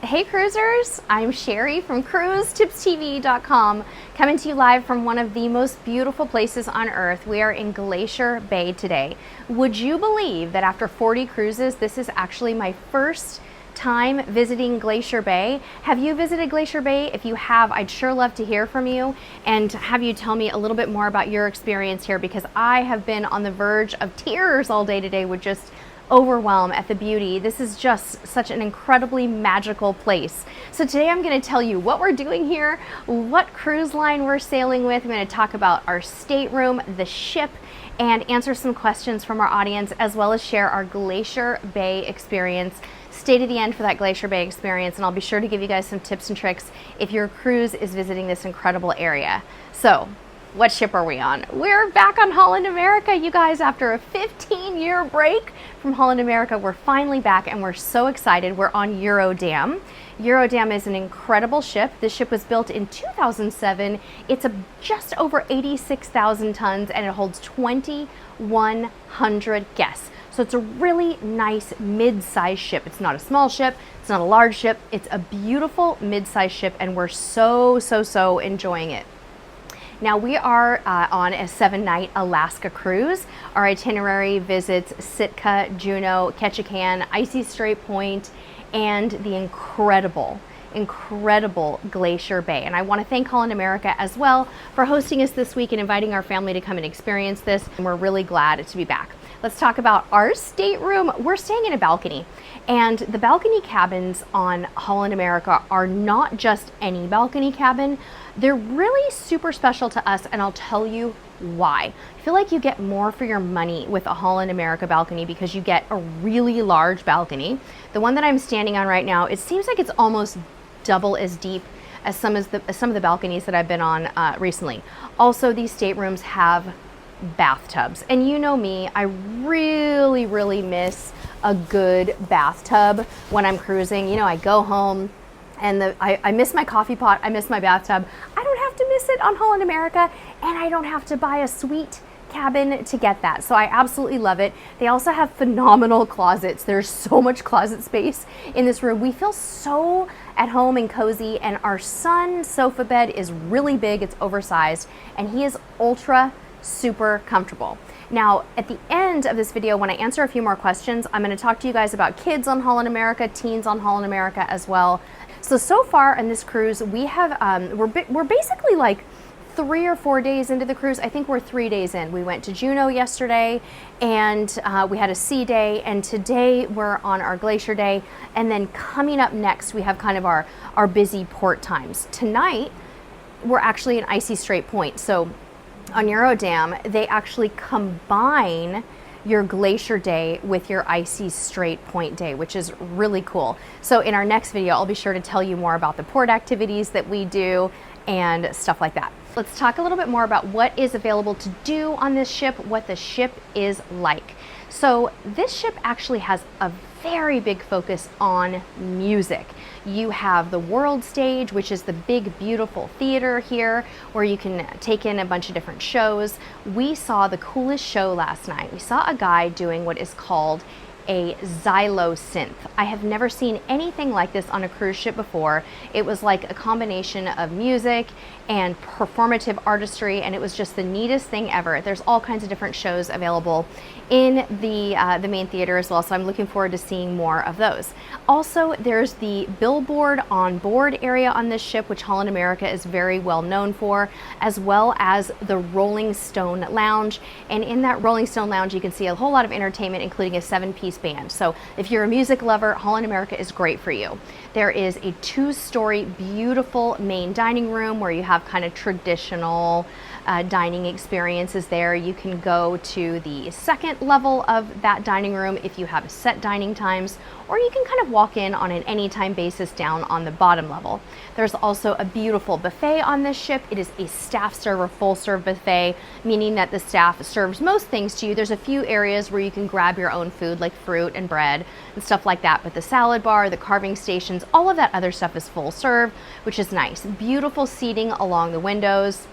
Hey cruisers, I'm Sherry from CruiseTipsTV.com, coming to you live from one of the most beautiful places on earth. We are in Glacier Bay today. Would you believe that after 40 cruises, this is actually my first time visiting Glacier Bay? Have you visited Glacier Bay? If you have, I'd sure love to hear from you and have you tell me a little bit more about your experience here, because I have been on the verge of tears all day today with just overwhelm at the beauty. This is just such an incredibly magical place. So today I'm going to tell you what we're doing here, what cruise line we're sailing with. I'm going to talk about our stateroom, the ship, and answer some questions from our audience, as well as share our Glacier Bay experience. Stay to the end for that Glacier Bay experience, and I'll be sure to give you guys some tips and tricks if your cruise is visiting this incredible area. So, what ship are we on? We're back on Holland America, you guys. After a 15-year break from Holland America, we're finally back and we're so excited. We're on Eurodam. Eurodam is an incredible ship. This ship was built in 2007. It's just over 86,000 tons and it holds 2,100 guests. So it's a really nice mid-sized ship. It's not a small ship, it's not a large ship, it's a beautiful mid-sized ship, and we're so enjoying it. Now we are on a 7-night Alaska cruise. Our itinerary visits Sitka, Juneau, Ketchikan, Icy Strait Point, and the incredible Glacier Bay. And I want to thank Holland America as well for hosting us this week and inviting our family to come and experience this. And we're really glad to be back. Let's talk about our stateroom. We're staying in a balcony, and the balcony cabins on Holland America are not just any balcony cabin. They're really super special to us, and I'll tell you why. I feel like you get more for your money with a Holland America balcony because you get a really large balcony. The one that I'm standing on right now, it seems like it's almost double as deep as some of the balconies that I've been on recently. Also, these staterooms have bathtubs, and you know me, I really miss a good bathtub when I'm cruising. You know, I go home and I miss my coffee pot, I miss my bathtub. I don't have to miss it on Holland America, and I don't have to buy a suite cabin to get that. So I absolutely love it. They also have phenomenal closets. There's so much closet space in this room. We feel so at home and cozy, and our son's sofa bed is really big, it's oversized, and he is super comfortable. Now, at the end of this video, when I answer a few more questions, I'm going to talk to you guys about kids on Holland America, teens on Holland America as well. So far on this cruise, we have we're basically like 3 or 4 days into the cruise. I think we're 3 days in. We went to Juneau yesterday, and we had a sea day, and today we're on our Glacier Day. And then coming up next, we have kind of our busy port times. Tonight, we're actually in Icy Strait Point. So on Eurodam, they actually combine your Glacier Day with your Icy Strait Point Day, which is really cool. So in our next video, I'll be sure to tell you more about the port activities that we do and stuff like that. Let's talk a little bit more about what is available to do on this ship, what the ship is like. So this ship actually has a very big focus on music. You have the world stage, which is the big, beautiful theater here where you can take in a bunch of different shows. We saw the coolest show last night. We saw a guy doing what is called a xylosynth. I have never seen anything like this on a cruise ship before. It was like a combination of music and performative artistry, and it was just the neatest thing ever. There's all kinds of different shows available in the main theater as well, so I'm looking forward to seeing more of those. Also, there's the billboard on board area on this ship, which Holland America is very well known for, as well as the Rolling Stone Lounge. And in that Rolling Stone Lounge, you can see a whole lot of entertainment, including a 7-piece band. So if you're a music lover, Holland America is great for you. There is a 2-story beautiful main dining room where you have kind of traditional dining experiences there. You can go to the second level of that dining room if you have set dining times, or you can kind of walk in on an anytime basis down on the bottom level. There's also a beautiful buffet on this ship. It is a staff server, full serve buffet, meaning that the staff serves most things to you. There's a few areas where you can grab your own food like fruit and bread and stuff like that, but the salad bar, the carving stations, all of that other stuff is full serve, which is nice. Beautiful seating along the windows.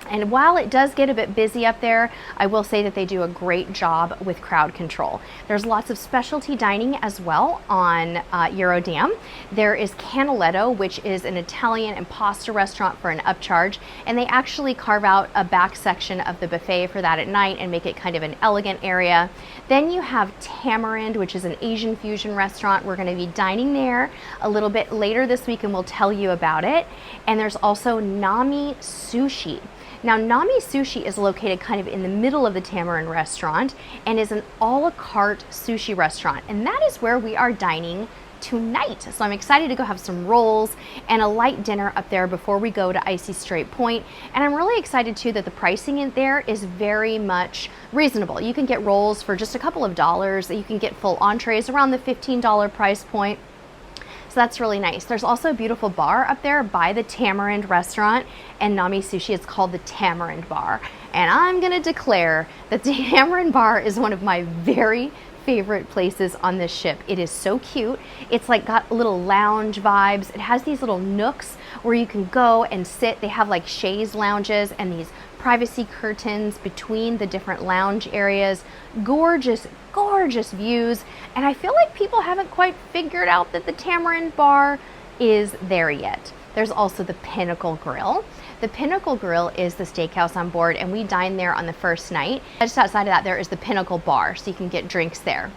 And while it does get a bit busy up there, I will say that they do a great job with crowd control. There's lots of specialty dining as well on Eurodam. There is Canaletto, which is an Italian and pasta restaurant for an upcharge, and they actually carve out a back section of the buffet for that at night and make it kind of an elegant area. Then you have Tamarind, which is an Asian fusion restaurant. We're going to be dining there a little bit later this week and we'll tell you about it. And there's also Nami Sushi. Now, Nami Sushi is located kind of in the middle of the Tamarind restaurant and is an a la carte sushi restaurant. And that is where we are dining tonight. So I'm excited to go have some rolls and a light dinner up there before we go to Icy Strait Point. And I'm really excited too that the pricing in there is very much reasonable. You can get rolls for just a couple of dollars. You can get full entrees around the $15 price point. So that's really nice. There's also a beautiful bar up there by the Tamarind restaurant and Nami Sushi. It's called the Tamarind Bar. And I'm gonna declare that the Tamarind Bar is one of my very favorite places on this ship. It is so cute. It's like got little lounge vibes. It has these little nooks where you can go and sit. They have like chaise lounges and these privacy curtains between the different lounge areas. Gorgeous, gorgeous views. And I feel like people haven't quite figured out that the Tamarind Bar is there yet. There's also the Pinnacle Grill. The Pinnacle Grill is the steakhouse on board, and we dined there on the first night. Just outside of that, there is the Pinnacle Bar, so you can get drinks there.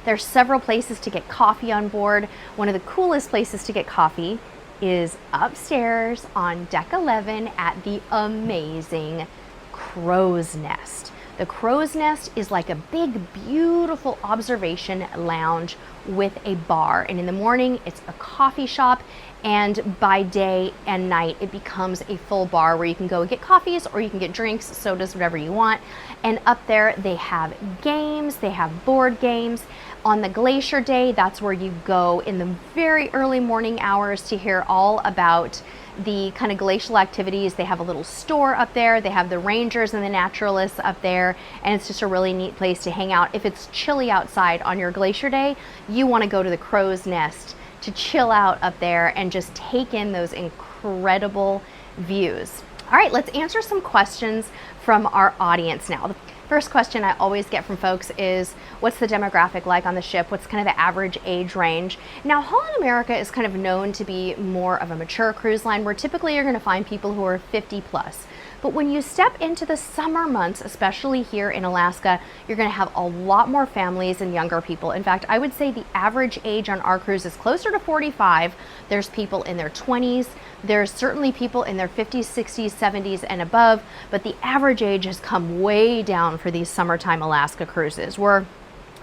There's several places to get coffee on board. One of the coolest places to get coffee is upstairs on deck 11 at the amazing Crow's Nest. The Crow's Nest is like a big, beautiful observation lounge with a bar. And in the morning, it's a coffee shop. And by day and night, it becomes a full bar where you can go and get coffees or you can get drinks, sodas, whatever you want. And up there, they have games, they have board games. On the Glacier Day, that's where you go in the very early morning hours to hear all about the kind of glacial activities. They have a little store up there. They have the rangers and the naturalists up there. And it's just a really neat place to hang out. If it's chilly outside on your Glacier Day, you want to go to the Crow's Nest to chill out up there and just take in those incredible views. All right, let's answer some questions from our audience now. The first question I always get from folks is, what's the demographic like on the ship? What's kind of the average age range? Now, Holland America is kind of known to be more of a mature cruise line where typically you're gonna find people who are 50 plus. But when you step into the summer months, especially here in Alaska, you're gonna have a lot more families and younger people. In fact, I would say the average age on our cruise is closer to 45. There's people in their 20s. There's certainly people in their 50s, 60s, 70s and above, but the average age has come way down for these summertime Alaska cruises. We're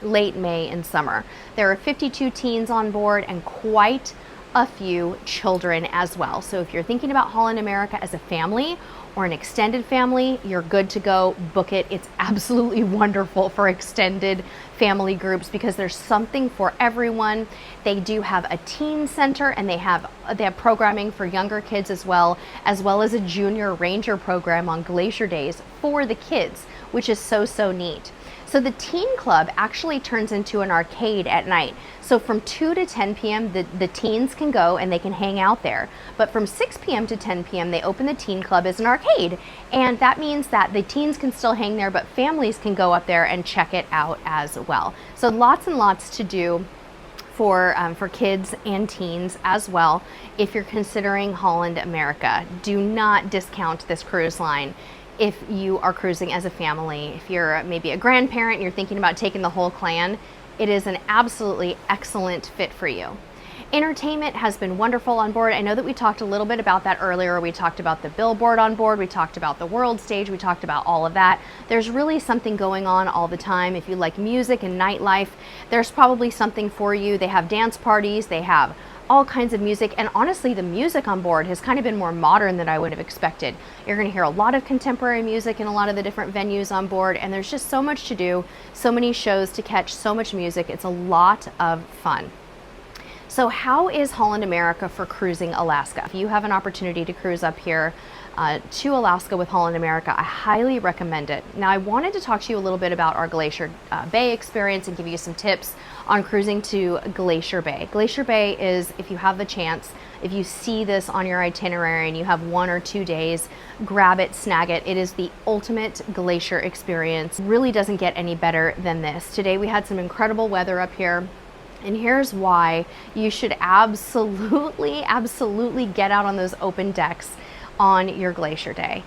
late May and summer. There are 52 teens on board and quite a few children as well. So if you're thinking about Holland America as a family or an extended family, you're good to go. Book it. It's absolutely wonderful for extended family groups because there's something for everyone. They do have a teen center and they have programming for younger kids as well as a junior ranger program on Glacier Days for the kids, which is so neat. So the teen club actually turns into an arcade at night. So from 2 to 10 p.m. the teens can go and they can hang out there. But from 6 p.m. to 10 p.m. they open the teen club as an arcade. And that means that the teens can still hang there, but families can go up there and check it out as well. So lots and lots to do for kids and teens as well. If you're considering Holland America, do not discount this cruise line. If you are cruising as a family, if you're maybe a grandparent and you're thinking about taking the whole clan, it is an absolutely excellent fit for you. Entertainment has been wonderful on board. I know that we talked a little bit about that earlier. We talked about the billboard on board. We talked about the world stage. We talked about all of that. There's really something going on all the time. If you like music and nightlife, there's probably something for you. They have dance parties. They have all kinds of music, and honestly the music on board has kind of been more modern than I would have expected. You're going to hear a lot of contemporary music in a lot of the different venues on board, and there's just so much to do, so many shows to catch, so much music. It's a lot of fun. So how is Holland America for cruising Alaska? If you have an opportunity to cruise up here to Alaska with Holland America, I highly recommend it. Now, I wanted to talk to you a little bit about our Glacier Bay experience and give you some tips on cruising to Glacier Bay. Glacier Bay is, if you have the chance, if you see this on your itinerary and you have 1 or 2 days, grab it, snag it. It is the ultimate glacier experience. Really doesn't get any better than this. Today we had some incredible weather up here. And here's why you should absolutely get out on those open decks on your glacier day.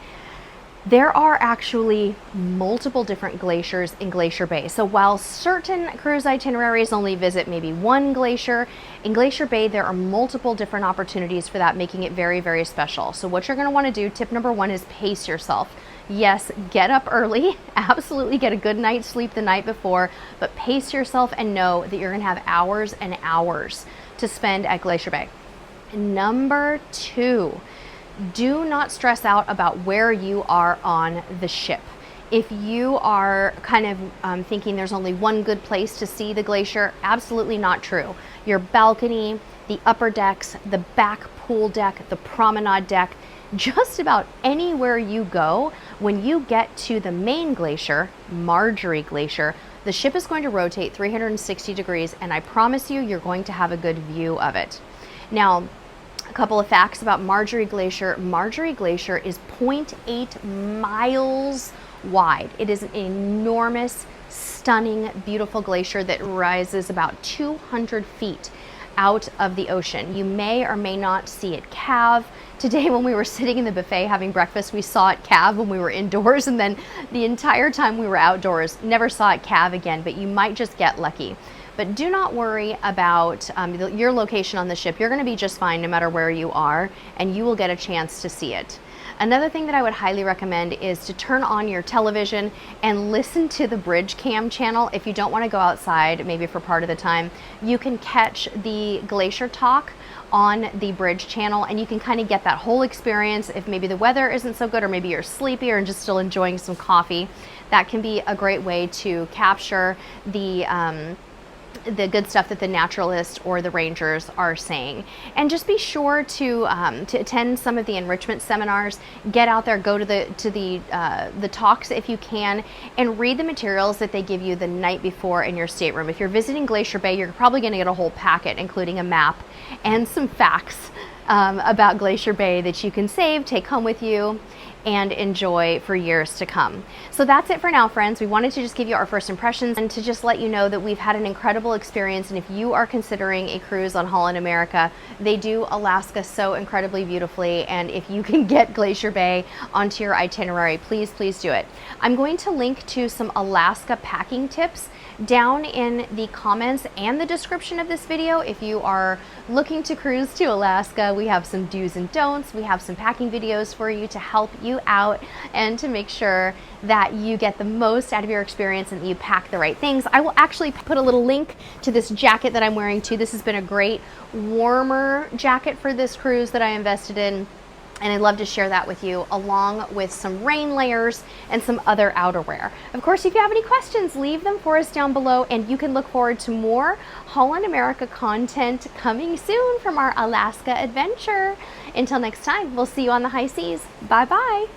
There are actually multiple different glaciers in Glacier Bay. So while certain cruise itineraries only visit maybe one glacier, in Glacier Bay there are multiple different opportunities for that, making it very, very special. So what you're going to want to do, tip number 1, is pace yourself. Yes, get up early, absolutely get a good night's sleep the night before, but pace yourself and know that you're going to have hours and hours to spend at Glacier Bay. Number 2, do not stress out about where you are on the ship. If you are kind of thinking there's only one good place to see the glacier, absolutely not true. Your balcony, the upper decks, the back pool deck, the promenade deck, just about anywhere you go, when you get to the main glacier, Marjorie Glacier, the ship is going to rotate 360 degrees, and I promise you, you're going to have a good view of it. Now, a couple of facts about Marjorie Glacier. Marjorie Glacier is 0.8 miles wide. It is an enormous, stunning, beautiful glacier that rises about 200 feet out of the ocean. You may or may not see it calve. Today when we were sitting in the buffet having breakfast, we saw it calve when we were indoors, and then the entire time we were outdoors, never saw it calve again, but you might just get lucky. But do not worry about your location on the ship. You're going to be just fine no matter where you are, and you will get a chance to see it. Another thing that I would highly recommend is to turn on your television and listen to the Bridge Cam channel. If you don't want to go outside, maybe for part of the time, you can catch the Glacier Talk on the Bridge channel, and you can kind of get that whole experience. If maybe the weather isn't so good, or maybe you're sleepy or just still enjoying some coffee, that can be a great way to capture the good stuff that the naturalists or the rangers are saying. And just be sure to attend some of the enrichment seminars. Get out there, go to the talks if you can, and read the materials that they give you the night before in your stateroom. If you're visiting Glacier Bay, you're probably going to get a whole packet, including a map and some facts about Glacier Bay that you can save, take home with you, and enjoy for years to come. So that's it for now, friends. We wanted to just give you our first impressions and to just let you know that we've had an incredible experience. And if you are considering a cruise on Holland America, they do Alaska so incredibly beautifully. And if you can get Glacier Bay onto your itinerary, please do it. I'm going to link to some Alaska packing tips down in the comments and the description of this video. If you are looking to cruise to Alaska, we have some do's and don'ts. We have some packing videos for you to help you out and to make sure that you get the most out of your experience and that you pack the right things. I will actually put a little link to this jacket that I'm wearing too. This has been a great warmer jacket for this cruise that I invested in, and I'd love to share that with you, along with some rain layers and some other outerwear. Of course, if you have any questions, leave them for us down below, and you can look forward to more Holland America content coming soon from our Alaska adventure. Until next time, we'll see you on the high seas. Bye-bye.